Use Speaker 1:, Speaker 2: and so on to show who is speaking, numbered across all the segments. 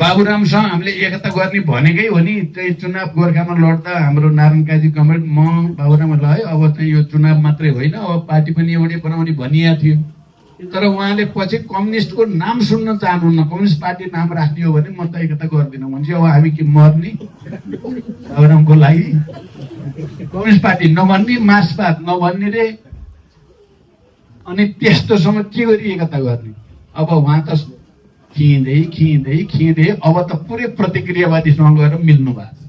Speaker 1: बाबुरामसँग हामीले एकता गर्ने भनेकै हो नि। चाहिँ चुनाव गोर्खामा लड्दा हाम्रो नारायण काजी कमरेड म बाबुरामलाई है अब चाहिँ यो चुनाव मात्रै होइन अब पार्टी पनि एउटै बनाउने भनिएको थियो। तर उहाँले पछि कम्युनिस्टको नाम सुन्न चाहनुहुन्न। कम्युनिस्ट पार्टी नाम राख्ने हो भने म त एकता गर्दिनँ भन्छ। अब हामी के मर्ने बाबुरामको लागि? कम्युनिस्ट पार्टी नभन्ने, मार्क्सवाद नभन्ने रे। अनि त्यस्तोसँग के गरी एकता गर्ने? अब उहाँ त खिँदै अब त पुरै प्रतिक्रियावादीसँग गएर मिल्नु भएको छ।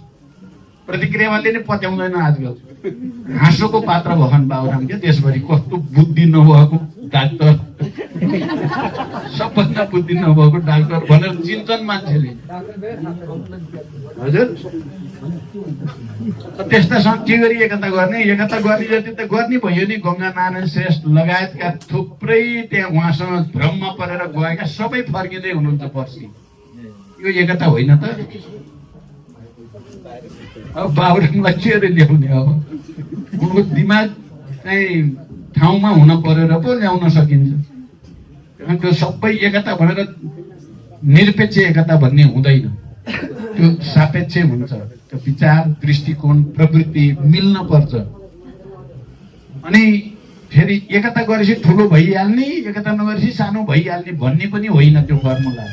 Speaker 1: प्रतिक्रियावादीले नै पत्याउँदैन आजकल। हाँसोको पात्र भगवान बाबुराम के देशभरि कस्तो बुद्धि नभएको डाक्टर, सबभन्दा बुद्धि नभएको डाक्टर भनेर चिन्छन् मान्छेले। हजुर त्यस्तासँग के गरी एकता गर्ने? एकता गर्ने जति त गर्ने भयो नि। गङ्गा नारायण श्रेष्ठ लगायतका थुप्रै त्यहाँ उहाँसँग भ्रममा परेर गएका सबै फर्किँदै हुनुहुन्छ पर्सि। यो एकता होइन त? अब बाबुरामलाई के ल्याउने? अब उनको दिमाग चाहिँ ठाउँमा हुन परेर पो ल्याउन सकिन्छ। त्यो सबै एकता भनेर निरपेक्ष एकता भन्ने हुँदैन। त्यो सापेक्ष हुन्छ। त्यो विचार, दृष्टिकोण, प्रवृत्ति मिल्न पर्छ। अनि फेरि एकता गरेपछि ठुलो भइहाल्ने, एकता नगरेपछि सानो भइहाल्ने भन्ने पनि होइन त्यो फर्मुला।